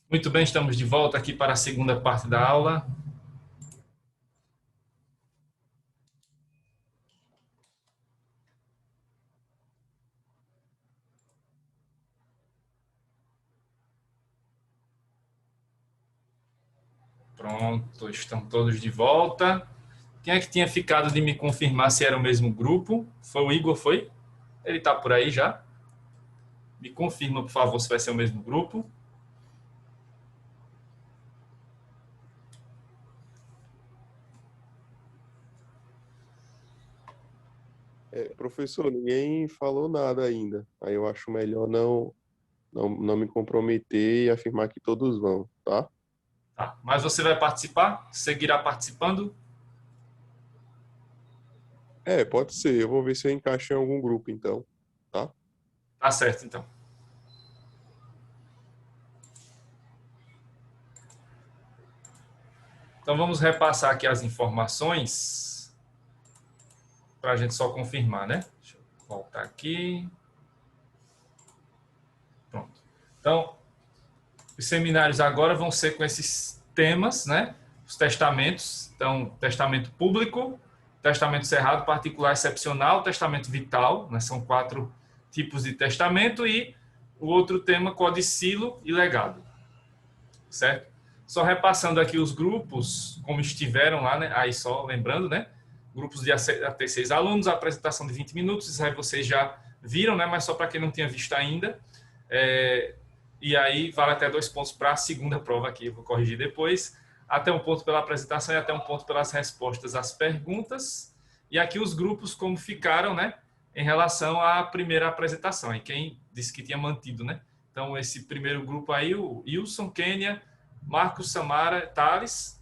Muito bem, estamos de volta aqui para a segunda parte da aula. Pronto, estão todos de volta. Quem é que tinha ficado de me confirmar se era o mesmo grupo? Foi o Igor, foi? Ele está por aí já? Me confirma, por favor, se vai ser o mesmo grupo. Professor, ninguém falou nada ainda. Aí eu acho melhor não me comprometer e afirmar que todos vão, tá? Tá. Mas você vai participar? Seguirá participando? Pode ser. Eu vou ver se eu encaixo em algum grupo, então, tá? Tá certo, então. Então vamos repassar aqui as informações para a gente só confirmar, né? Deixa eu voltar aqui. Pronto. Então, os seminários agora vão ser com esses temas, né? Os testamentos. Então, testamento público, testamento cerrado, particular, excepcional, testamento vital, né? São 4 tipos de testamento e o outro tema, codicilo e legado, certo? Só repassando aqui os grupos, como estiveram lá, né? Aí só lembrando, né? Grupos de até 6 alunos, a apresentação de 20 minutos, isso aí vocês já viram, né? Mas só para quem não tinha visto ainda. E aí vale até 2 pontos para a segunda prova aqui, eu vou corrigir depois. Até 1 ponto pela apresentação e até 1 ponto pelas respostas às perguntas. E aqui os grupos como ficaram, né? Em relação à primeira apresentação. E quem disse que tinha mantido, né? Então, esse primeiro grupo aí, o Wilson, Kênia, Marcos, Samara, Thales.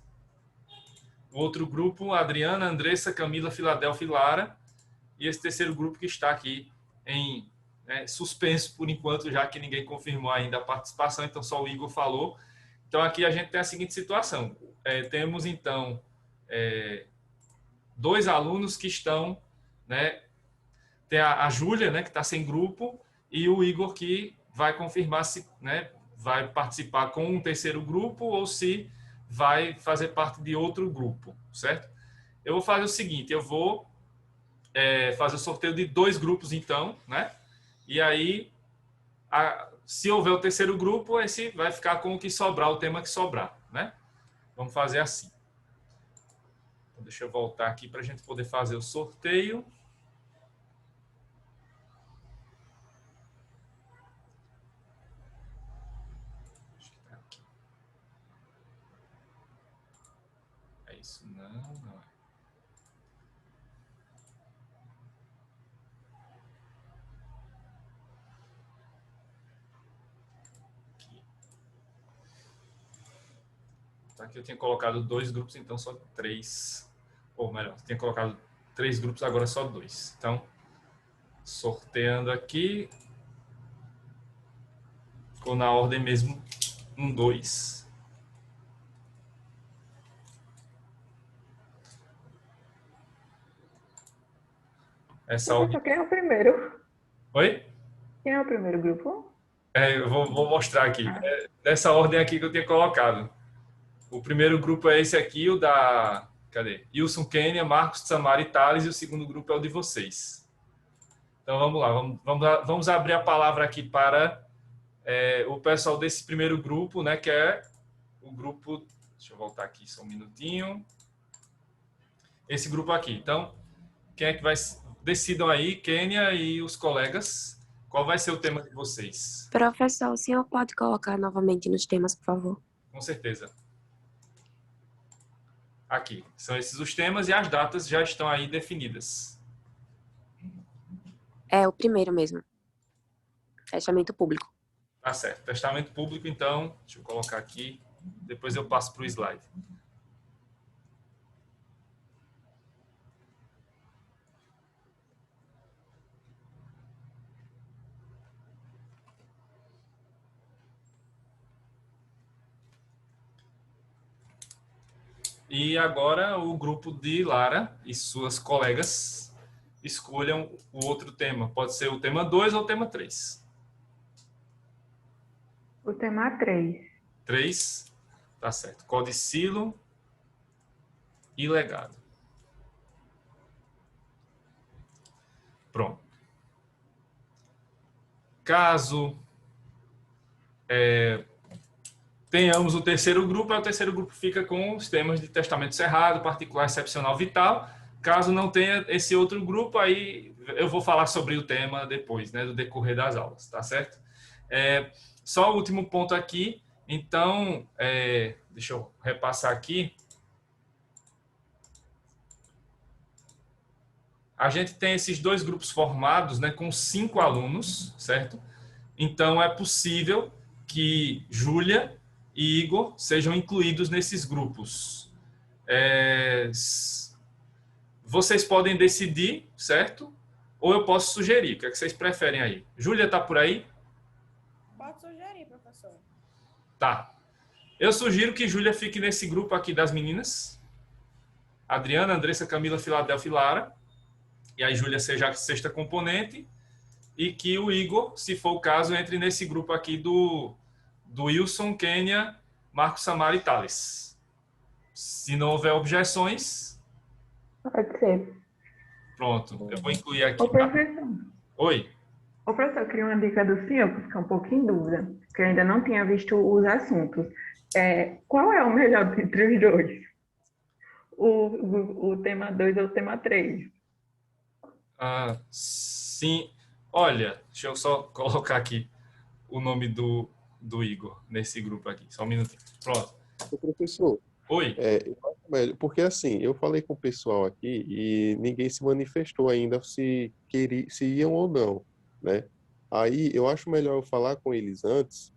O outro grupo, Adriana, Andressa, Camila, Filadélfia e Lara. E esse terceiro grupo que está aqui em suspenso por enquanto, já que ninguém confirmou ainda a participação, então só o Igor falou. Então aqui a gente tem a seguinte situação. Temos então 2 alunos que estão, né? Tem a Júlia, né, que está sem grupo, e o Igor que vai confirmar se, né, vai participar com um terceiro grupo ou se vai fazer parte de outro grupo, certo? Eu vou fazer o seguinte, eu vou fazer o sorteio de 2 grupos então, né? E aí, se houver o terceiro grupo, esse vai ficar com o que sobrar, o tema que sobrar, né? Vamos fazer assim. Então, deixa eu voltar aqui para a gente poder fazer o sorteio. É isso, não é. Aqui eu tinha colocado 2 grupos, então só 3. Ou melhor, eu tinha colocado 3 grupos, agora só 2. Então, sorteando aqui, ficou na ordem mesmo 1, 2. Essa ordem. Professor, quem é o primeiro? Oi? Quem é o primeiro grupo? Eu vou mostrar aqui. Ah, Dessa ordem aqui que eu tinha colocado. O primeiro grupo é esse aqui, o da... Cadê? Wilson, Kênia, Marcos, Samara e Thales. E o segundo grupo é o de vocês. Então, vamos lá. Vamos abrir a palavra aqui para o pessoal desse primeiro grupo, né? Que é o grupo... Deixa eu voltar aqui só um minutinho. Esse grupo aqui. Então, quem é que vai... Decidam aí, Kênia e os colegas, qual vai ser o tema de vocês. Professor, o senhor pode colocar novamente nos temas, por favor? Com certeza. Aqui, são esses os temas e as datas já estão aí definidas. É o primeiro mesmo. Fechamento público. Tá certo. Testamento público, então, deixa eu colocar aqui, depois eu passo para o slide. E agora o grupo de Lara e suas colegas escolham o outro tema. Pode ser o tema 2 ou o tema 3. o tema 3. 3. Tá certo. Codicilo e legado. Pronto. Caso tenhamos o terceiro grupo, aí o terceiro grupo fica com os temas de testamento cerrado, particular, excepcional, vital. Caso não tenha esse outro grupo, aí eu vou falar sobre o tema depois, né, do decorrer das aulas, tá certo? Só o último ponto aqui, então, deixa eu repassar aqui. A gente tem esses dois grupos formados, né, com 5 alunos, certo? Então, é possível que Júlia e Igor sejam incluídos nesses grupos. Vocês podem decidir, certo? Ou eu posso sugerir. O que é que vocês preferem aí? Júlia está por aí? Pode sugerir, professor. Tá. Eu sugiro que Júlia fique nesse grupo aqui das meninas. Adriana, Andressa, Camila, Filadélfia e Lara. E aí Júlia seja a sexta componente. E que o Igor, se for o caso, entre nesse grupo aqui do Wilson, Kênia, Marcos, Samara e Thales. Se não houver objeções... Pode ser. Pronto, eu vou incluir aqui. Ô, professor. Oi. Ô, professor, eu queria uma dica do senhor, para ficar um pouco em dúvida, porque eu ainda não tinha visto os assuntos. Qual é o melhor entre os dois? O tema 2 ou o tema 3? Sim. Olha, deixa eu só colocar aqui o nome do Igor nesse grupo aqui. Só um minutinho. Pronto. Professor, Oi. eu acho melhor, porque assim, eu falei com o pessoal aqui e ninguém se manifestou ainda se iam ou não, né? Aí eu acho melhor eu falar com eles antes,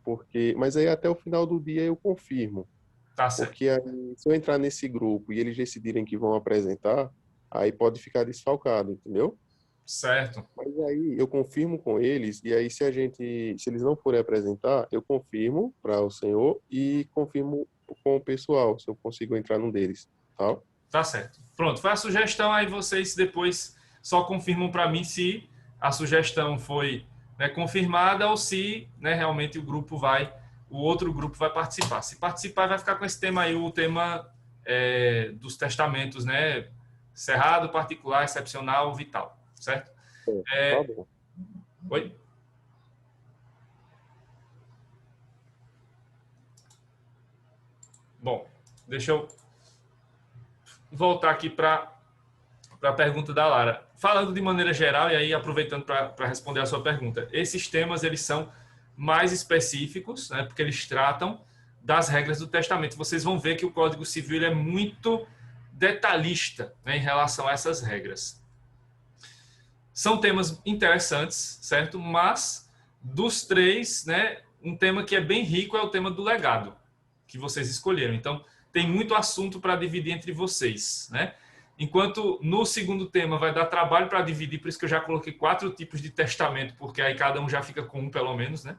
mas aí até o final do dia eu confirmo. Tá certo. Porque aí, se eu entrar nesse grupo e eles decidirem que vão apresentar, aí pode ficar desfalcado, entendeu? Certo. Mas aí eu confirmo com eles, e aí se eles não forem apresentar, eu confirmo para o senhor e confirmo com o pessoal, se eu consigo entrar num deles, tá? Tá certo. Pronto, foi a sugestão, aí vocês depois só confirmam para mim se a sugestão foi, né, confirmada ou se, né, realmente o outro grupo vai participar. Se participar, vai ficar com esse tema aí, o tema dos testamentos, né, cerrado, particular, excepcional, vital, certo? Tá bom. Oi? Bom, deixa eu voltar aqui para a pergunta da Lara. Falando de maneira geral, e aí aproveitando para responder a sua pergunta, esses temas eles são mais específicos, né, porque eles tratam das regras do testamento. Vocês vão ver que o Código Civil ele é muito detalhista, né, em relação a essas regras. São temas interessantes, certo? Mas dos 3, né, um tema que é bem rico é o tema do legado, que vocês escolheram. Então, tem muito assunto para dividir entre vocês, né? Enquanto no segundo tema vai dar trabalho para dividir, por isso que eu já coloquei 4 tipos de testamento, porque aí cada um já fica com um, pelo menos, né?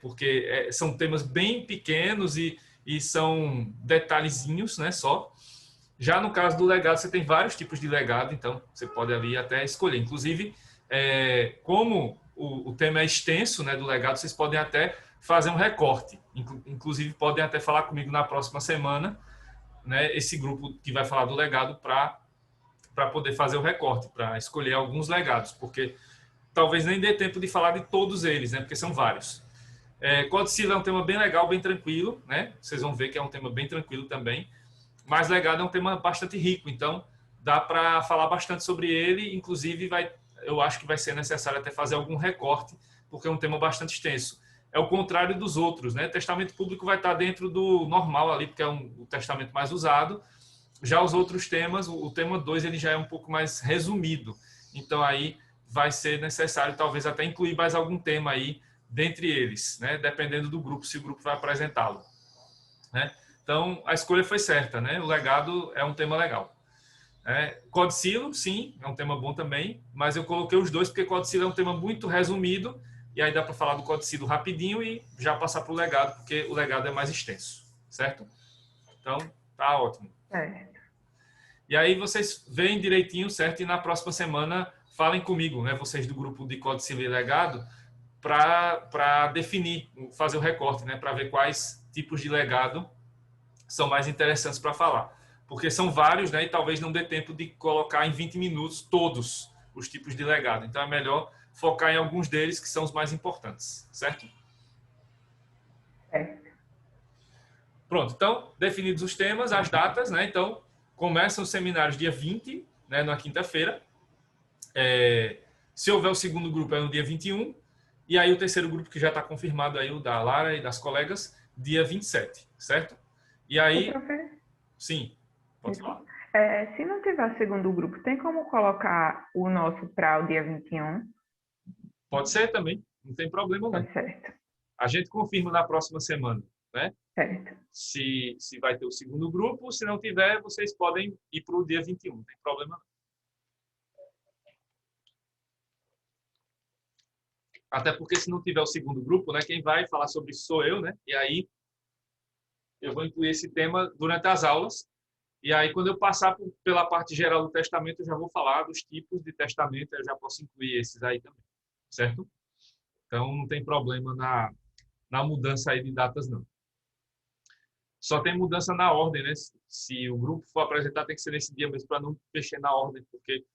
Porque são temas bem pequenos e são detalhezinhos, né, só. Já no caso do legado, você tem vários tipos de legado, então você pode ali até escolher. Inclusive, como o tema é extenso, né, do legado, vocês podem até fazer um recorte. Inclusive, podem até falar comigo na próxima semana, né, esse grupo que vai falar do legado para poder fazer o recorte, para escolher alguns legados, porque talvez nem dê tempo de falar de todos eles, né, porque são vários. Codicilo é um tema bem legal, bem tranquilo, né? Vocês vão ver que é um tema bem tranquilo também. Mas legado é um tema bastante rico, então dá para falar bastante sobre ele. Inclusive, eu acho que vai ser necessário até fazer algum recorte, porque é um tema bastante extenso. É o contrário dos outros, né? Testamento público vai estar dentro do normal ali, porque é o testamento mais usado. Já os outros temas, o tema 2, ele já é um pouco mais resumido. Então, aí vai ser necessário talvez até incluir mais algum tema aí dentre eles, né? Dependendo do grupo, se o grupo vai apresentá-lo, né? Então, a escolha foi certa, né? O legado é um tema legal. Codicilo, sim, é um tema bom também, mas eu coloquei os dois porque Codicilo é um tema muito resumido e aí dá para falar do Codicilo rapidinho e já passar para o legado, porque o legado é mais extenso, certo? Então, tá ótimo. E aí vocês veem direitinho, certo? E na próxima semana falem comigo, né? Vocês do grupo de Codicilo e Legado, para definir, fazer o recorte, né, para ver quais tipos de legado são mais interessantes para falar. Porque são vários, né, e talvez não dê tempo de colocar em 20 minutos todos os tipos de legado. Então é melhor focar em alguns deles que são os mais importantes, certo? Pronto, então, definidos os temas, as datas, né? Então, começam os seminários dia 20, né, na quinta-feira. Se houver o segundo grupo, é no dia 21. E aí o terceiro grupo, que já está confirmado aí, o da Lara e das colegas, dia 27, certo? E aí... Sim, pode falar. Se não tiver o segundo grupo, tem como colocar o nosso para o dia 21? Pode ser também, não tem problema não. Tá certo. A gente confirma na próxima semana, né? Certo. Se vai ter o segundo grupo, se não tiver, vocês podem ir para o dia 21, não tem problema não. Até porque se não tiver o segundo grupo, né, quem vai falar sobre isso sou eu, né? E aí eu vou incluir esse tema durante as aulas. E aí quando eu passar pela parte geral do testamento, eu já vou falar dos tipos de testamento, eu já posso incluir esses aí também, certo? Então não tem problema na mudança aí de datas não. Só tem mudança na ordem, né? Se o grupo for apresentar, tem que ser nesse dia mesmo, para não mexer na ordem, porque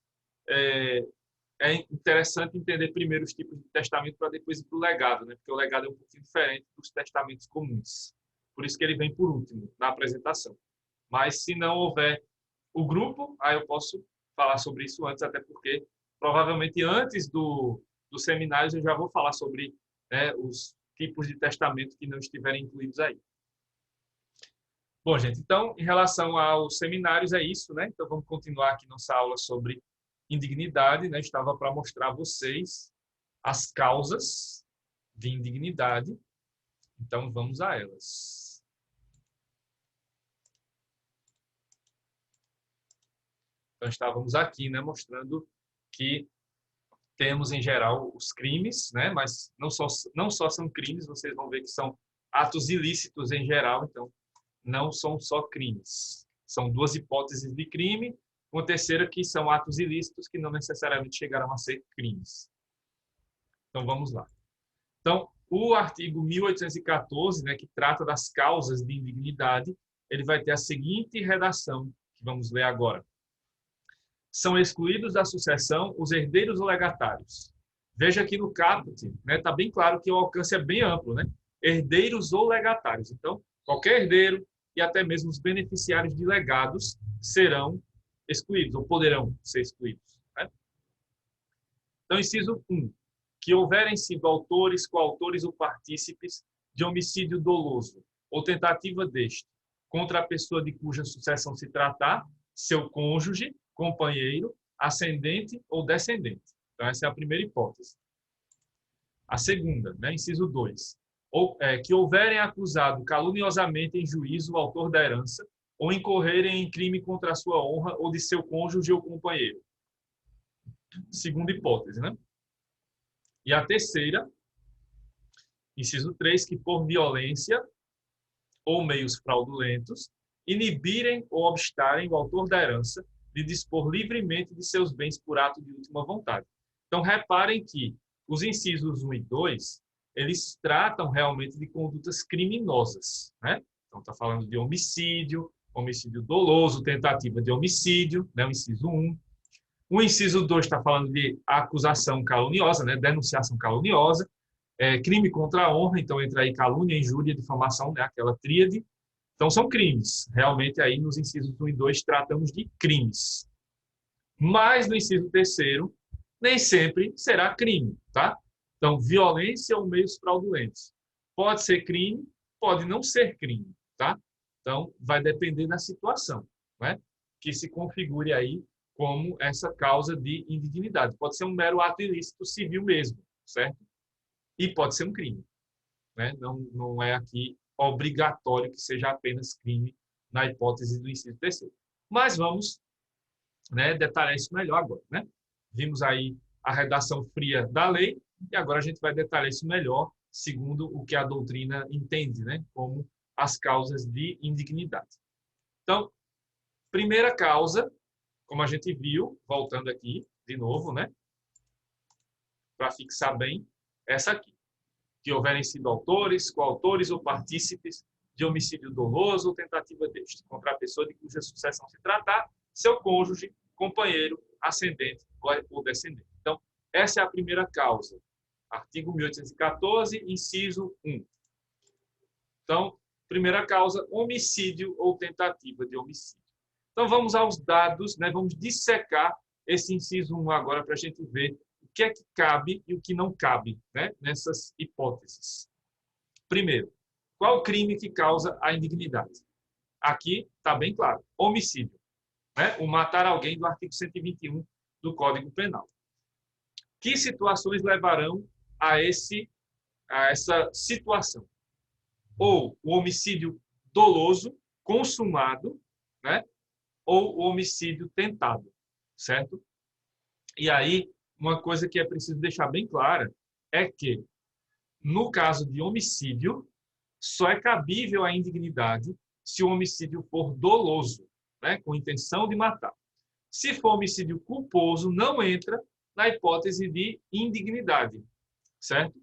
é interessante entender primeiro os tipos de testamento para depois ir para o legado, né? Porque o legado é um pouquinho diferente dos testamentos comuns. Por isso que ele vem por último, na apresentação. Mas se não houver o grupo, aí eu posso falar sobre isso antes, até porque provavelmente antes dos seminários eu já vou falar sobre, né, os tipos de testamento que não estiverem incluídos aí. Bom, gente, então, em relação aos seminários, é isso, né? Então, vamos continuar aqui nossa aula sobre indignidade, né? Estava para mostrar a vocês as causas de indignidade. Então, vamos a elas. Então, estávamos aqui, né? Mostrando que temos, em geral, os crimes, né? Mas não só são crimes, vocês vão ver que são atos ilícitos em geral, então, não são só crimes. São duas hipóteses de crime, uma terceira que são atos ilícitos que não necessariamente chegaram a ser crimes. Então, vamos lá. Então, o artigo 1814, né, que trata das causas de indignidade, ele vai ter a seguinte redação, que vamos ler agora. São excluídos da sucessão os herdeiros ou legatários. Veja aqui no caput, né, está bem claro que o alcance é bem amplo, né? Herdeiros ou legatários. Então, qualquer herdeiro e até mesmo os beneficiários de legados serão excluídos, ou poderão ser excluídos, né? Então, inciso 1. Que houverem sido autores, coautores ou partícipes de homicídio doloso ou tentativa deste contra a pessoa de cuja sucessão se tratar, seu cônjuge, companheiro, ascendente ou descendente. Então, essa é a primeira hipótese. A segunda, né, inciso 2. Que houverem acusado caluniosamente em juízo o autor da herança ou incorrerem em crime contra a sua honra ou de seu cônjuge ou companheiro. Segunda hipótese, né? E a terceira, inciso 3, que por violência ou meios fraudulentos inibirem ou obstarem o autor da herança de dispor livremente de seus bens por ato de última vontade. Então, reparem que os incisos 1 e 2, eles tratam realmente de condutas criminosas, né? Então, está falando de homicídio, homicídio doloso, tentativa de homicídio, né? O inciso 1. O inciso 2 está falando de acusação caluniosa, né? Denunciação caluniosa, crime contra a honra, então entra aí calúnia, injúria, difamação, né? Aquela tríade. Então, são crimes. Realmente, aí nos incisos 1 e 2, tratamos de crimes. Mas, no inciso 3º, nem sempre será crime, tá? Então, violência ou meios fraudulentos. Pode ser crime, pode não ser crime, tá? Então, vai depender da situação, né? Que se configure aí como essa causa de indignidade. Pode ser um mero ato ilícito civil mesmo, certo? E pode ser um crime, né? Não é aqui obrigatório que seja apenas crime na hipótese do inciso 3º. Mas vamos, né, detalhar isso melhor agora, né? Vimos aí a redação fria da lei e agora a gente vai detalhar isso melhor segundo o que a doutrina entende, né, como as causas de indignidade. Então, primeira causa, como a gente viu, voltando aqui de novo, né, para fixar bem, essa aqui. que houverem sido autores, coautores ou partícipes de homicídio doloso ou tentativa deste, contra a pessoa de cuja sucessão se tratar, seu cônjuge, companheiro, ascendente ou descendente. Então, essa é a primeira causa. Artigo 1814, inciso 1. Então, primeira causa, homicídio ou tentativa de homicídio. Então, vamos aos dados, né? Vamos dissecar esse inciso 1 agora para a gente ver o que é que cabe e o que não cabe, né? Nessas hipóteses. Primeiro, qual o crime que causa a indignidade? Aqui está bem claro, homicídio. Né? O matar alguém do artigo 121 do Código Penal. Que situações levarão a essa situação? Ou o homicídio doloso, consumado, né? Ou o homicídio tentado, certo? E aí, uma coisa que é preciso deixar bem clara é que, no caso de homicídio, só é cabível a indignidade se o homicídio for doloso, né? Com intenção de matar. Se for homicídio culposo, não entra na hipótese de indignidade, certo?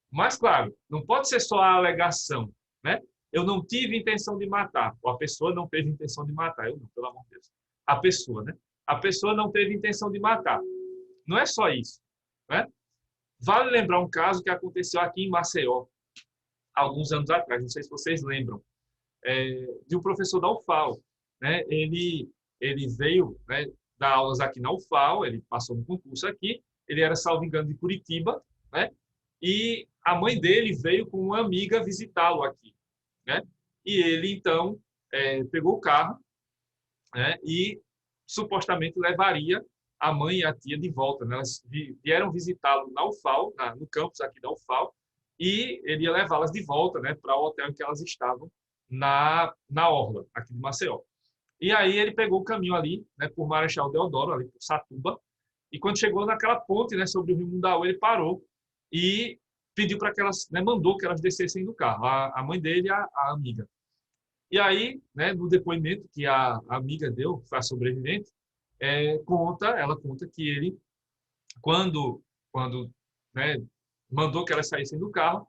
Mas, claro, não pode ser só a alegação, né? Eu não tive intenção de matar, ou a pessoa não teve intenção de matar. Eu não, pelo amor de Deus. A pessoa, né? A pessoa não teve intenção de matar. Não é só isso, né? Vale lembrar um caso que aconteceu aqui em Maceió, alguns anos atrás, não sei se vocês lembram, de um professor da UFAL, né? Ele veio, né, dar aulas aqui na UFAL, ele passou no concurso aqui, ele era, salvo engano, de Curitiba, né? E a mãe dele veio com uma amiga visitá-lo aqui, né? E ele, então, pegou o carro, né, e supostamente levaria a mãe e a tia de volta, né? Elas vieram visitá-lo na UFAL, no campus aqui da UFAL, e ele ia levá-las de volta, né, para o hotel em que elas estavam, na orla, aqui de Maceió. E aí ele pegou o caminho ali, né, por Marechal Deodoro, ali por Satuba, e quando chegou naquela ponte, né, sobre o Rio Mundaú, ele parou e pediu para que elas, né, mandou que elas descessem do carro, a mãe dele e a amiga. E aí, né, no depoimento que a amiga deu, que foi a sobrevivente, ela conta que ele, quando né, mandou que elas saíssem do carro,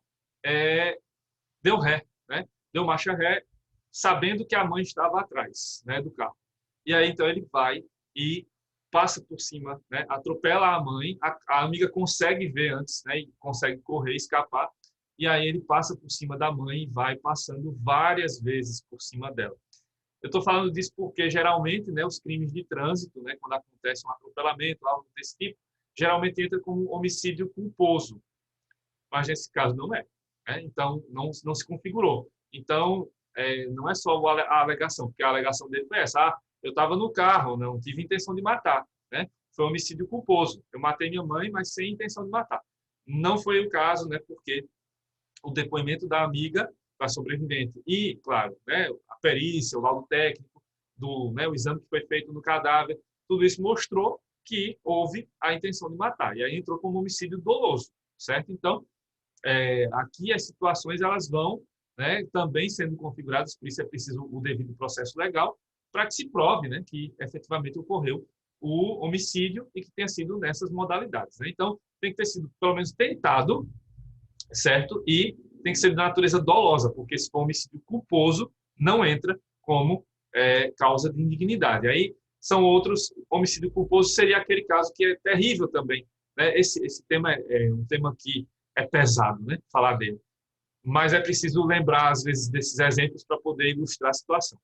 deu ré, né, deu marcha ré, sabendo que a mãe estava atrás, né, do carro. E aí, então, ele vai e passa por cima, né, atropela a mãe, a amiga consegue ver antes, né, e consegue correr, escapar, e aí ele passa por cima da mãe e vai passando várias vezes por cima dela. Eu estou falando disso porque, geralmente, né, os crimes de trânsito, né, quando acontece um atropelamento, algo desse tipo, geralmente entra como homicídio culposo. Mas, nesse caso, não é. Né? Então, não se configurou. Então, não é só a alegação, porque a alegação dele foi essa: eu estava no carro, não tive intenção de matar. Né? Foi homicídio culposo. Eu matei minha mãe, mas sem intenção de matar. Não foi o caso, né, porque o depoimento da amiga, da sobrevivente, e, claro, né, a perícia, o laudo técnico, né, o exame que foi feito no cadáver, tudo isso mostrou que houve a intenção de matar. E aí entrou como homicídio doloso, certo? Então, aqui as situações elas vão, né, também sendo configuradas, por isso é preciso o devido processo legal, para que se prove, né, que efetivamente ocorreu o homicídio e que tenha sido nessas modalidades. Né? Então, tem que ter sido, pelo menos, tentado, certo? E tem que ser de natureza dolosa, porque se for homicídio culposo, não entra como causa de indignidade. Aí são outros, homicídio culposo seria aquele caso que é terrível também. Né? Esse tema é um tema que é pesado, né? Falar dele. Mas é preciso lembrar, às vezes, desses exemplos para poder ilustrar a situação.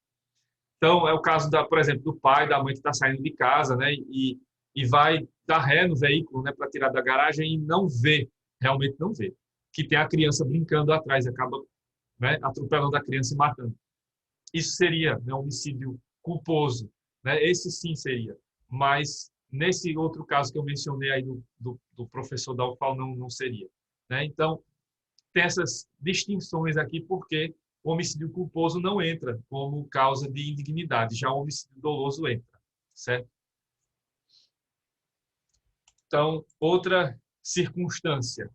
Então, é o caso, por exemplo, do pai, da mãe que está saindo de casa, né? E vai dar ré no veículo, né? Para tirar da garagem e não vê, realmente não vê, que tem a criança brincando atrás e acaba, né, atropelando a criança e matando. Isso seria, né, um homicídio culposo. Né? Esse sim seria. Mas, nesse outro caso que eu mencionei aí do professor da UFAL, não seria. Né? Então, tem essas distinções aqui, porque o homicídio culposo não entra como causa de indignidade, já o homicídio doloso entra. Certo? Então, outra circunstância.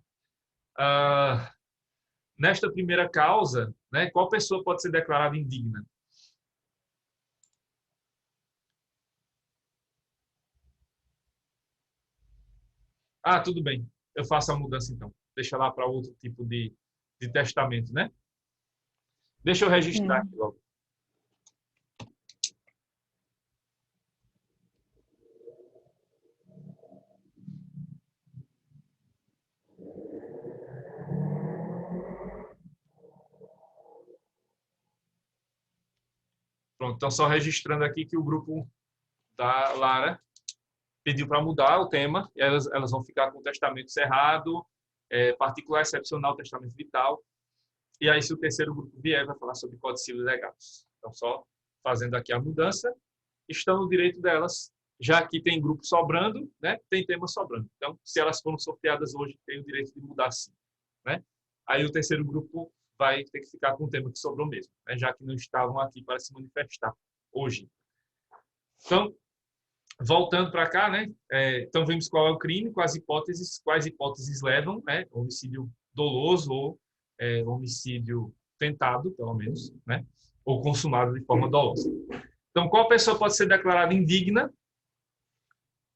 Nesta primeira causa, né, qual pessoa pode ser declarada indigna? Tudo bem. Eu faço a mudança, então. deixa lá para outro tipo de testamento, né? Deixa eu registrar aqui logo. Pronto, então só registrando aqui que o grupo da Lara pediu para mudar o tema, e elas vão ficar com o testamento cerrado, particular, excepcional, testamento vital, e aí se o terceiro grupo vier, vai falar sobre codicílios legados. Então, só fazendo aqui a mudança, estão no direito delas, já que tem grupo sobrando, né, tem tema sobrando. Então, se elas foram sorteadas hoje, tem o direito de mudar sim. Né? Aí o terceiro grupo vai ter que ficar com o tema que sobrou mesmo, né, já que não estavam aqui para se manifestar hoje. Então, voltando para cá, né? Então vimos qual é o crime, quais hipóteses levam, né? Homicídio doloso ou homicídio tentado, pelo menos, né? Ou consumado de forma dolosa. Então, qual pessoa pode ser declarada indigna?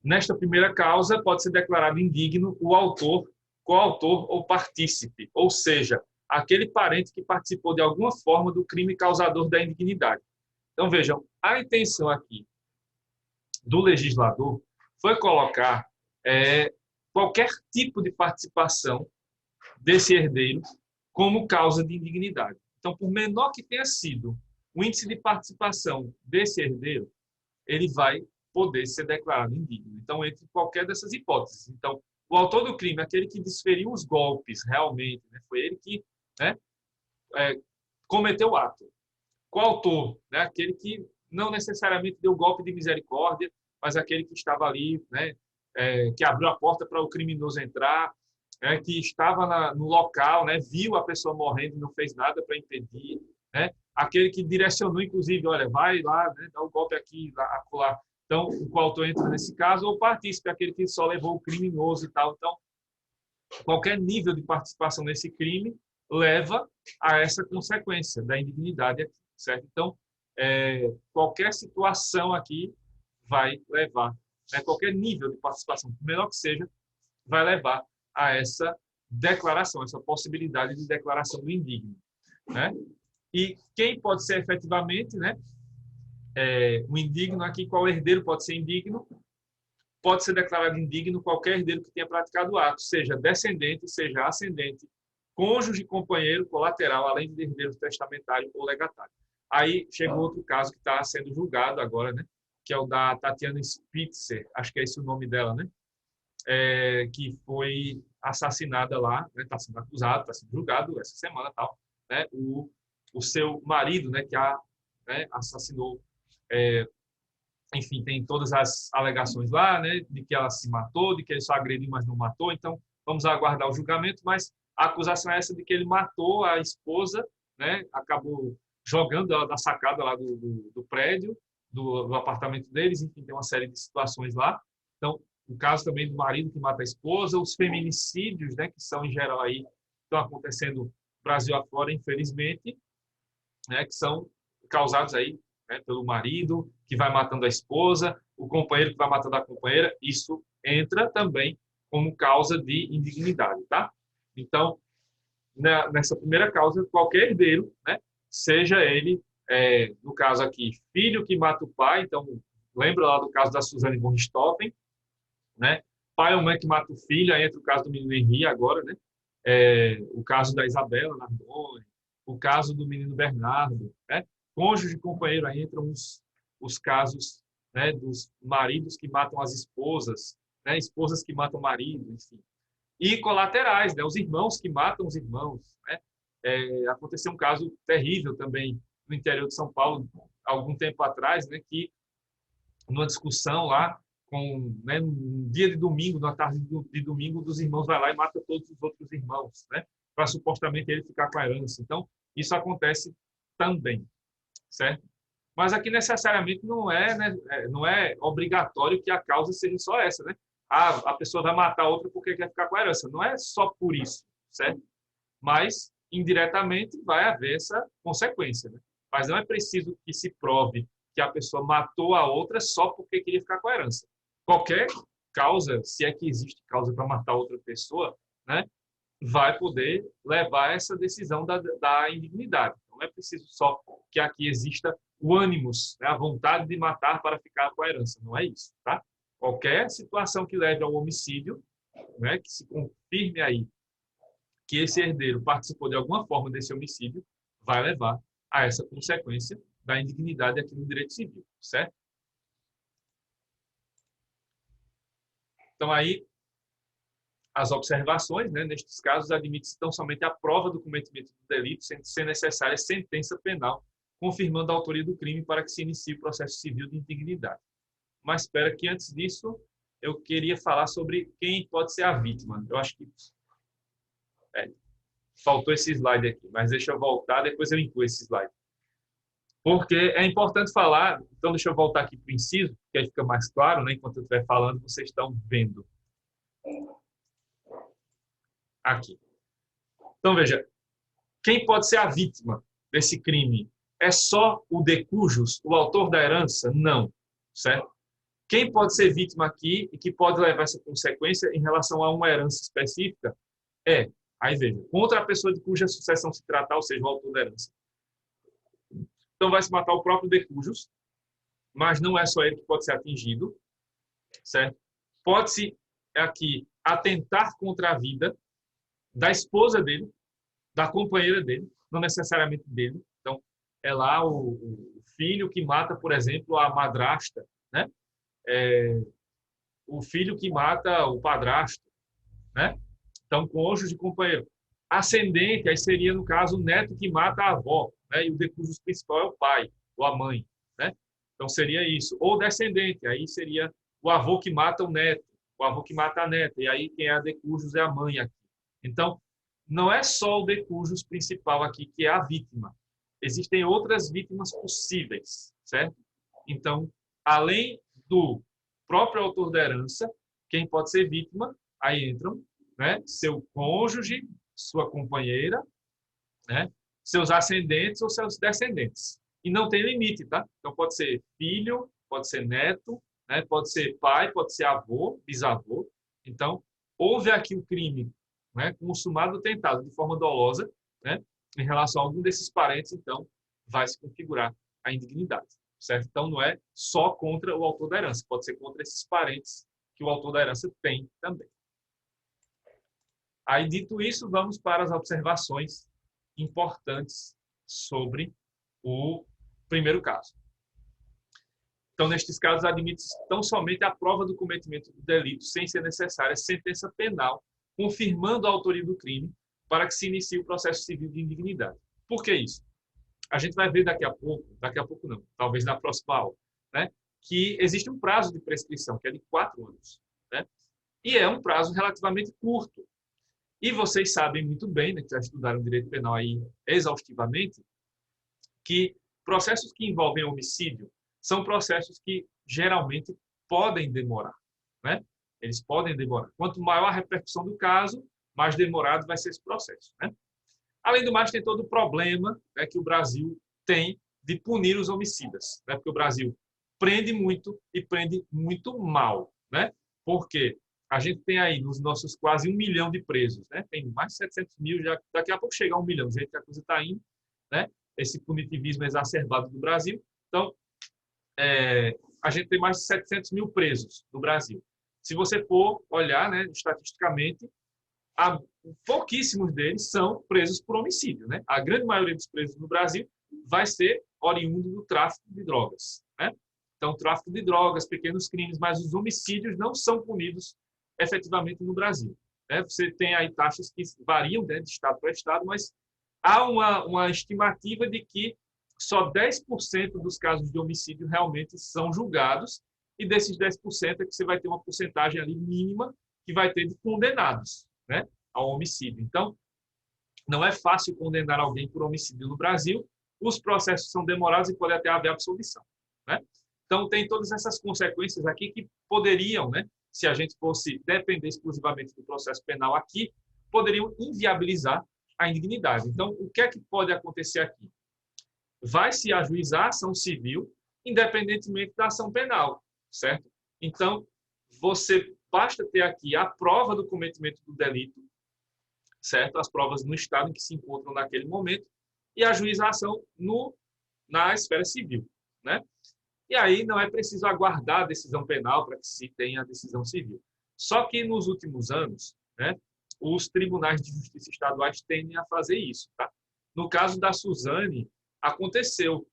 Nesta primeira causa, pode ser declarado indigno o autor, coautor ou partícipe, ou seja, aquele parente que participou de alguma forma do crime causador da indignidade. Então, vejam, a intenção aqui do legislador foi colocar qualquer tipo de participação desse herdeiro como causa de indignidade. Então, por menor que tenha sido o índice de participação desse herdeiro, ele vai poder ser declarado indigno. Então, entre qualquer dessas hipóteses. Então, o autor do crime, aquele que desferiu os golpes realmente, né, foi ele que, né, cometeu o ato. Coautor, né, aquele que não necessariamente deu golpe de misericórdia, mas aquele que estava ali, né, que abriu a porta para o criminoso entrar, que estava no local, né, viu a pessoa morrendo e não fez nada para impedir, né, aquele que direcionou, inclusive, olha, vai lá, né, dá um golpe aqui, lá, acolá. Então, o coautor entra nesse caso, ou partícipe, aquele que só levou o criminoso e tal. Então, qualquer nível de participação nesse crime leva a essa consequência da indignidade aqui, certo? Então, qualquer situação aqui vai levar, né, qualquer nível de participação, por menor que seja, vai levar a essa declaração, essa possibilidade de declaração do indigno, né? E quem pode ser efetivamente, né, o indigno aqui, qual herdeiro pode ser indigno? Pode ser declarado indigno qualquer herdeiro que tenha praticado o ato, seja descendente, seja ascendente, cônjuge, companheiro, colateral, além de herdeiro testamentário ou legatário. Aí chegou outro caso que está sendo julgado agora, né? Que é o da Tatiana Spitzer, acho que é esse o nome dela, né? Que foi assassinada lá, está, né, sendo acusado, está sendo julgado essa semana, tal, né? O seu marido, né, que né, assassinou, enfim, tem todas as alegações lá, né, de que ela se matou, de que ele só agrediu, mas não matou. Então, vamos aguardar o julgamento, mas a acusação é essa de que ele matou a esposa, né, acabou jogando ela da sacada lá do prédio, do apartamento deles, enfim, tem uma série de situações lá. Então, o caso também do marido que mata a esposa, os feminicídios, né, que são, em geral, aí, estão acontecendo no Brasil afora, infelizmente, né, que são causados aí, né, pelo marido que vai matando a esposa, o companheiro que vai matando a companheira. Isso entra também como causa de indignidade, tá? Então, nessa primeira causa, qualquer herdeiro, né, seja ele, no caso aqui, filho que mata o pai, então, lembra lá do caso da Suzane von Richthofen, né? Pai ou mãe que mata o filho, aí entra o caso do menino Henri agora, né? O caso da Isabela Nardoni, o caso do menino Bernardo, né? Cônjuge e companheiro, aí entram os casos, né, dos maridos que matam as esposas, né? Esposas que matam marido, enfim. E colaterais, né? Os irmãos que matam os irmãos, né? Aconteceu um caso terrível também no interior de São Paulo, algum tempo atrás, né, que numa discussão lá, né, no dia de domingo, na tarde de domingo, dos irmãos vai lá e mata todos os outros irmãos, né, para supostamente ele ficar com a herança. Então, isso acontece também, certo? Mas aqui necessariamente não é obrigatório que a causa seja só essa, né? A pessoa vai matar outra porque quer ficar com a herança. Não é só por isso, certo? Mas, indiretamente, vai haver essa consequência, né? Mas não é preciso que se prove que a pessoa matou a outra só porque queria ficar com a herança. Qualquer causa, se é que existe causa para matar outra pessoa, né, vai poder levar essa decisão da indignidade. Não é preciso só que aqui exista o ânimos, né, a vontade de matar para ficar com a herança. Não é isso, tá? Qualquer situação que leve ao homicídio, né, que se confirme aí que esse herdeiro participou de alguma forma desse homicídio, vai levar a essa consequência da indignidade aqui no direito civil, certo? Então, aí, as observações, né, nestes casos, admite-se tão somente a prova do cometimento do delito, sem ser necessária sentença penal, confirmando a autoria do crime para que se inicie o processo civil de indignidade. Mas espera que, antes disso, eu queria falar sobre quem pode ser a vítima. Eu acho que faltou esse slide aqui, mas deixa eu voltar, depois eu incluo esse slide. Porque é importante falar, então deixa eu voltar aqui para o inciso, que aí fica mais claro, né? Enquanto eu estiver falando, vocês estão vendo. Aqui. Então, veja, quem pode ser a vítima desse crime? É só o de cujos, o autor da herança? Não, certo? Quem pode ser vítima aqui e que pode levar essa consequência em relação a uma herança específica? Aí veja, contra a pessoa de cuja sucessão se tratar, ou seja, o autor da herança. Então, vai se matar o próprio de cujos, mas não é só ele que pode ser atingido, certo? Pode-se aqui atentar contra a vida da esposa dele, da companheira dele, não necessariamente dele. Então, é lá o filho que mata, por exemplo, a madrasta, né? O filho que mata o padrasto, né? Então, cônjuge, companheiro. Ascendente, aí seria, no caso, o neto que mata a avó, né? E o de cujos principal é o pai ou a mãe, né? Então, seria isso. Ou descendente, aí seria o avô que mata o neto, o avô que mata a neta, e aí quem é a de cujos é a mãe aqui. Então, não é só o de cujos principal aqui que é a vítima. Existem outras vítimas possíveis, certo? Então, além do próprio autor da herança, quem pode ser vítima, aí entram, né, seu cônjuge, sua companheira, né, seus ascendentes ou seus descendentes. E não tem limite, tá? Então, pode ser filho, pode ser neto, né, pode ser pai, pode ser avô, bisavô. Então, houve aqui o crime, né, consumado ou tentado de forma dolosa, né, em relação a algum desses parentes, então, vai se configurar a indignidade, certo? Então, não é só contra o autor da herança, pode ser contra esses parentes que o autor da herança tem também. Aí, dito isso, vamos para as observações importantes sobre o primeiro caso. Então, nestes casos, admite-se tão somente a prova do cometimento do delito, sem ser necessária sentença penal, confirmando a autoria do crime, para que se inicie o processo civil de indignidade. Por que isso? A gente vai ver daqui a pouco não, talvez na próxima aula, né, que existe um prazo de prescrição, que é de 4 anos. Né, e é um prazo relativamente curto. E vocês sabem muito bem, né, que já estudaram direito penal aí exaustivamente, que processos que envolvem homicídio são processos que geralmente podem demorar, né? Eles podem demorar. Quanto maior a repercussão do caso, mais demorado vai ser esse processo, né? Além do mais, tem todo o problema, né, que o Brasil tem de punir os homicidas, né? Porque o Brasil prende muito e prende muito mal, né? Porque a gente tem aí nos nossos quase 1 milhão de presos, né? Tem mais de 700 mil, já, daqui a pouco chega a 1 milhão, do jeito que a coisa está indo, né? Esse punitivismo exacerbado do Brasil. Então, a gente tem mais de 700 mil presos no Brasil. Se você for olhar, né, estatisticamente, pouquíssimos deles são presos por homicídio, né? A grande maioria dos presos no Brasil vai ser oriundo do tráfico de drogas, né? Então, tráfico de drogas, pequenos crimes, mas os homicídios não são punidos efetivamente no Brasil, né? Você tem aí taxas que variam, né, de estado para estado, mas há uma estimativa de que só 10% dos casos de homicídio realmente são julgados, e desses 10% é que você vai ter uma porcentagem ali mínima que vai ter de condenados, né, ao homicídio. Então, não é fácil condenar alguém por homicídio no Brasil, os processos são demorados e pode até haver absolvição, né? Então, tem todas essas consequências aqui que poderiam, né, se a gente fosse depender exclusivamente do processo penal aqui, poderiam inviabilizar a indignidade. Então, o que é que pode acontecer aqui? Vai se ajuizar a ação civil, independentemente da ação penal, certo? Então, basta ter aqui a prova do cometimento do delito, certo? As provas no estado em que se encontram naquele momento e ajuiza a ação na esfera civil, né? E aí não é preciso aguardar a decisão penal para que se tenha a decisão civil. Só que nos últimos anos, né, os tribunais de justiça estaduais tendem a fazer isso, tá? No caso da Suzane, aconteceu,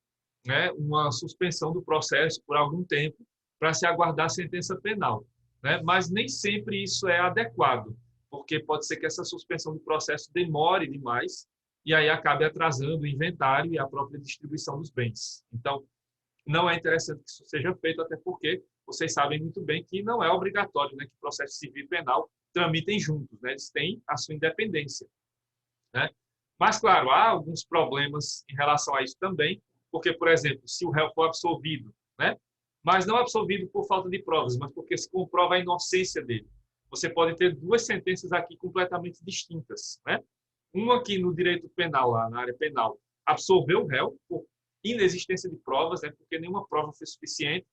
né, uma suspensão do processo por algum tempo para se aguardar a sentença penal, né? Mas nem sempre isso é adequado, porque pode ser que essa suspensão do processo demore demais e aí acabe atrasando o inventário e a própria distribuição dos bens. Então, não é interessante que isso seja feito, até porque vocês sabem muito bem que não é obrigatório, né, que processo civil e penal tramitem juntos, né? Eles têm a sua independência, né? Mas, claro, há alguns problemas em relação a isso também, porque, por exemplo, se o réu for absolvido, né, mas não absolvido por falta de provas, mas porque se comprova a inocência dele, você pode ter duas sentenças aqui completamente distintas, né? Uma que no direito penal, lá na área penal, absolveu o réu por inexistência de provas, né, porque nenhuma prova foi suficiente,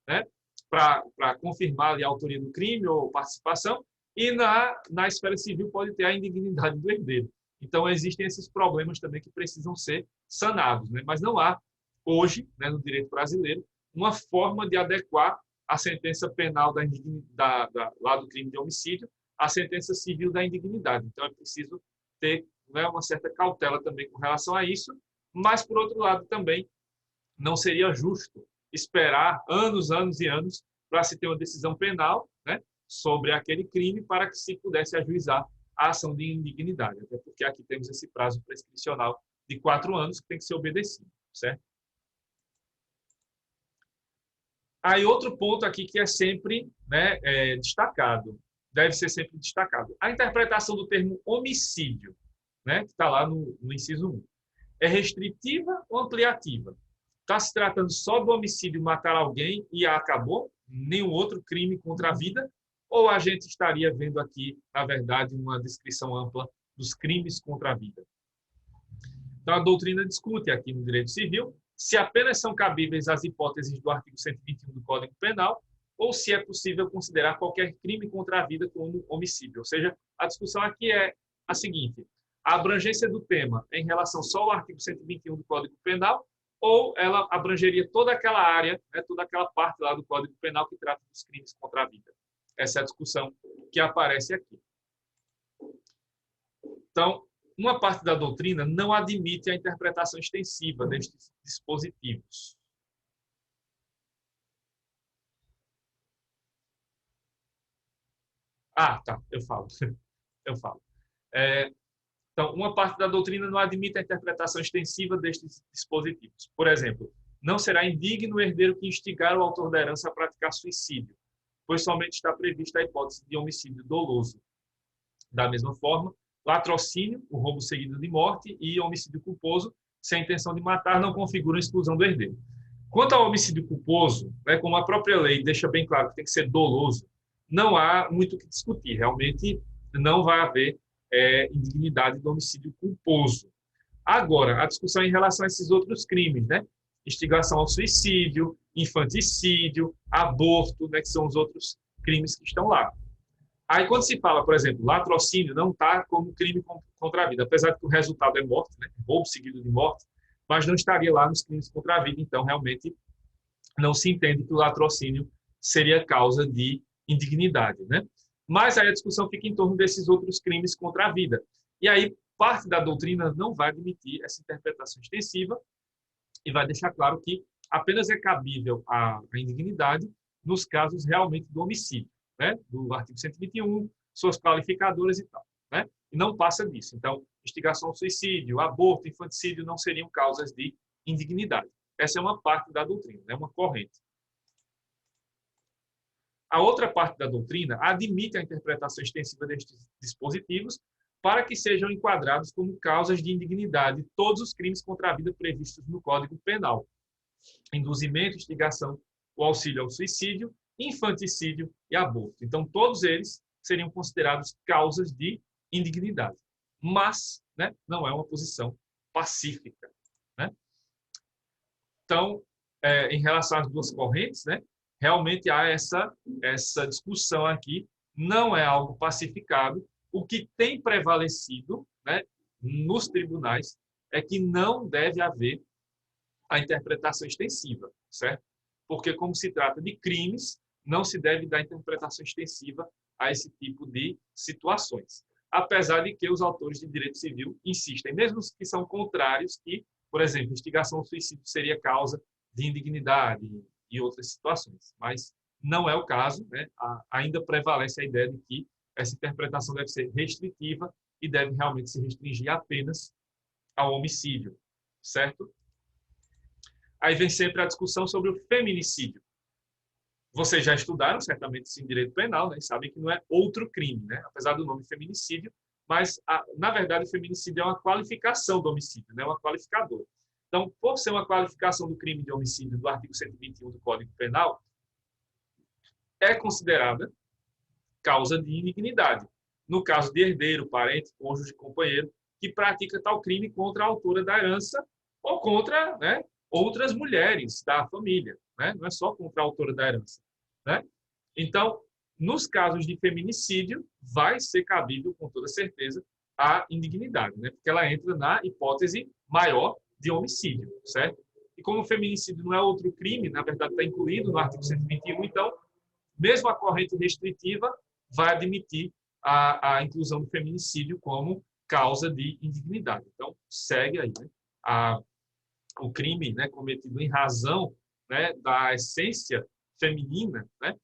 né, para confirmar ali a autoria do crime ou participação, e na esfera civil pode ter a indignidade do herdeiro. Então, existem esses problemas também que precisam ser sanados, né? Mas não há, hoje, né, no direito brasileiro, uma forma de adequar a sentença penal lá do crime de homicídio à sentença civil da indignidade. Então, é preciso ter, né, uma certa cautela também com relação a isso, mas, por outro lado, também não seria justo esperar anos, anos e anos para se ter uma decisão penal, né, sobre aquele crime para que se pudesse ajuizar a ação de indignidade, até porque aqui temos esse prazo prescricional de 4 anos que tem que ser obedecido, certo? Aí outro ponto aqui que é sempre, né, destacado, deve ser sempre destacado, a interpretação do termo homicídio, né, que está lá no inciso 1. É restritiva ou ampliativa? Está se tratando só do homicídio, matar alguém e acabou? Nenhum outro crime contra a vida? Ou a gente estaria vendo aqui, na verdade, uma descrição ampla dos crimes contra a vida? Então, a doutrina discute aqui no direito civil se apenas são cabíveis as hipóteses do artigo 121 do Código Penal ou se é possível considerar qualquer crime contra a vida como homicídio. Ou seja, a discussão aqui é a seguinte: a abrangência do tema é em relação só ao artigo 121 do Código Penal ou ela abrangeria toda aquela área, né, toda aquela parte lá do Código Penal que trata dos crimes contra a vida? Essa é a discussão que aparece aqui. Então, uma parte da doutrina não admite a interpretação extensiva destes dispositivos. Ah, tá, eu falo. Eu falo. Então, uma parte da doutrina não admite a interpretação extensiva destes dispositivos. Por exemplo, não será indigno o herdeiro que instigar o autor da herança a praticar suicídio, pois somente está prevista a hipótese de homicídio doloso. Da mesma forma, latrocínio, o roubo seguido de morte, e homicídio culposo, sem a intenção de matar, não configuram exclusão do herdeiro. Quanto ao homicídio culposo, né, como a própria lei deixa bem claro que tem que ser doloso, não há muito o que discutir. Realmente não vai haver indignidade do homicídio culposo. Agora, a discussão em relação a esses outros crimes, né? Instigação ao suicídio, infanticídio, aborto, né, que são os outros crimes que estão lá. Aí, quando se fala, por exemplo, latrocínio, não está como crime contra a vida, apesar de que o resultado é morte, né? Roubo seguido de morte, mas não estaria lá nos crimes contra a vida, então realmente não se entende que o latrocínio seria causa de indignidade, né? Mas aí a discussão fica em torno desses outros crimes contra a vida. E aí parte da doutrina não vai admitir essa interpretação extensiva e vai deixar claro que apenas é cabível a indignidade nos casos realmente do homicídio, né? Do artigo 121, suas qualificadoras e tal, né? E não passa disso. Então, instigação ao suicídio, aborto, infanticídio não seriam causas de indignidade. Essa é uma parte da doutrina, né? Uma corrente. A outra parte da doutrina admite a interpretação extensiva destes dispositivos para que sejam enquadrados como causas de indignidade todos os crimes contra a vida previstos no Código Penal: induzimento, instigação, o auxílio ao suicídio, infanticídio e aborto. Então, todos eles seriam considerados causas de indignidade. Mas, né, não é uma posição pacífica, né? Então, em relação às duas correntes, né, realmente há essa discussão aqui, não é algo pacificado, o que tem prevalecido, né, nos tribunais é que não deve haver a interpretação extensiva, certo? Porque, como se trata de crimes, não se deve dar interpretação extensiva a esse tipo de situações. Apesar de que os autores de direito civil insistem, mesmo os que são contrários, que, por exemplo, instigação ao suicídio seria causa de indignidade e outras situações. Mas não é o caso, né? Ainda prevalece a ideia de que essa interpretação deve ser restritiva e deve realmente se restringir apenas ao homicídio, certo? Aí vem sempre a discussão sobre o feminicídio. Vocês já estudaram, certamente, isso em direito penal, né? E sabem que não é outro crime, né? Apesar do nome feminicídio, mas, na verdade, o feminicídio é uma qualificação do homicídio, né? Uma qualificadora. Então, por ser uma qualificação do crime de homicídio do artigo 121 do Código Penal, é considerada causa de indignidade. No caso de herdeiro, parente, cônjuge, companheiro, que pratica tal crime contra a autora da herança ou contra, né, outras mulheres da família, né? Não é só contra a autora da herança, né? Então, nos casos de feminicídio, vai ser cabível, com toda certeza, a indignidade, né? Porque ela entra na hipótese maior de homicídio, certo? E como o feminicídio não é outro crime, na verdade está incluído no artigo 121, então, mesmo a corrente restritiva vai admitir a inclusão do feminicídio como causa de indignidade. Então, segue aí, né, o crime, né, cometido em razão, né, da essência feminina, né,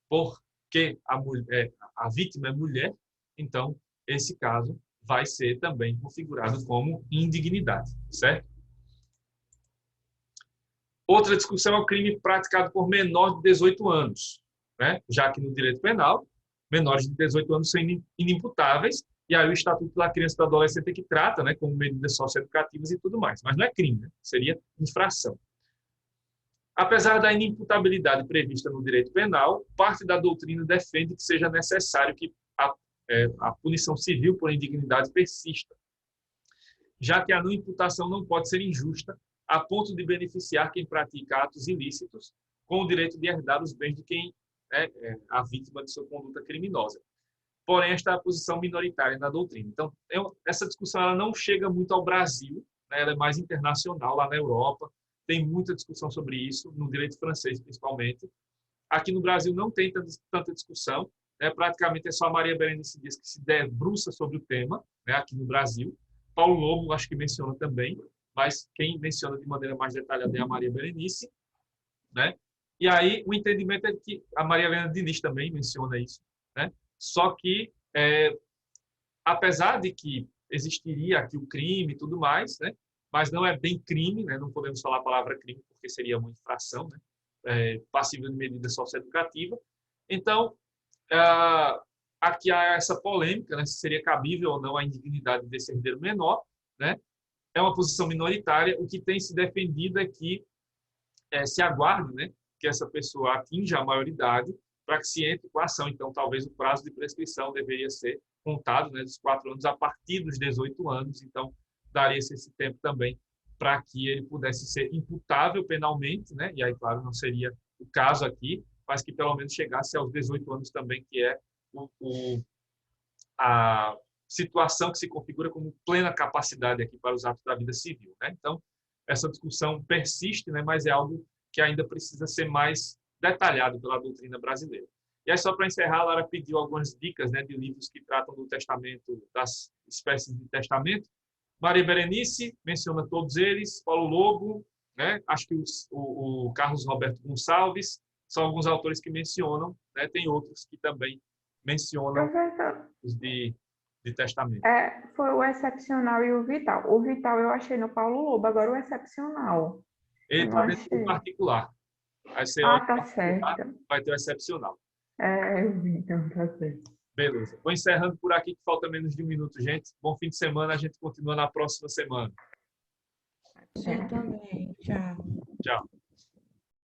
porque a vítima é mulher, então, esse caso vai ser também configurado como indignidade, certo? Outra discussão é o crime praticado por menor de 18 anos, né? Já que no direito penal, menores de 18 anos são inimputáveis, e aí o Estatuto da Criança e do Adolescente é que trata, né, como medidas socioeducativas e tudo mais. Mas não é crime, né? Seria infração. Apesar da inimputabilidade prevista no direito penal, parte da doutrina defende que seja necessário que a punição civil por indignidade persista, já que a não imputação não pode ser injusta a ponto de beneficiar quem pratica atos ilícitos com o direito de herdar os bens de quem é a vítima de sua conduta criminosa. Porém, esta é a posição minoritária na doutrina. Então, essa discussão ela não chega muito ao Brasil, né? Ela é mais internacional, lá na Europa. Tem muita discussão sobre isso, no direito francês, principalmente. Aqui no Brasil não tem tanta discussão, né? Praticamente é só a Maria Berenice Dias que se debruça sobre o tema, né? Aqui no Brasil. Paulo Lobo, acho que menciona também, mas quem menciona de maneira mais detalhada é a Maria Berenice, né? E aí o entendimento é que a Maria Helena Diniz também menciona isso, né? Só que, apesar de que existiria aqui o crime e tudo mais, né? Mas não é bem crime, né? Não podemos falar a palavra crime porque seria uma infração, né? Passível de medida socioeducativa. Então, aqui há essa polêmica, né? Se seria cabível ou não a indignidade desse herdeiro menor, né? É uma posição minoritária. O que tem se defendido é que se aguarde, né, que essa pessoa atinja a maioridade para que se entre com a ação. Então, talvez o prazo de prescrição deveria ser contado, né, dos 4 anos a partir dos 18 anos. Então, daria-se esse tempo também para que ele pudesse ser imputável penalmente, né? E aí, claro, não seria o caso aqui, mas que pelo menos chegasse aos 18 anos também, que é a situação que se configura como plena capacidade aqui para os atos da vida civil, né? Então, essa discussão persiste, né? Mas é algo que ainda precisa ser mais detalhado pela doutrina brasileira. E aí, só para encerrar, a Lara pediu algumas dicas, né, de livros que tratam do testamento, das espécies de testamento. Maria Berenice menciona todos eles, Paulo Lobo, né? Acho que o Carlos Roberto Gonçalves são alguns autores que mencionam, né? Tem outros que também mencionam os de testamento. Foi o excepcional e o vital. O vital eu achei no Paulo Lobo, agora o excepcional. Ele está dentro do particular. Aí você olha tá certo. vai ter o excepcional. Então tá certo. Beleza. Vou encerrando por aqui, que falta menos de 1 minuto, gente. Bom fim de semana. A gente continua na próxima semana. Você também. Tchau. Tchau.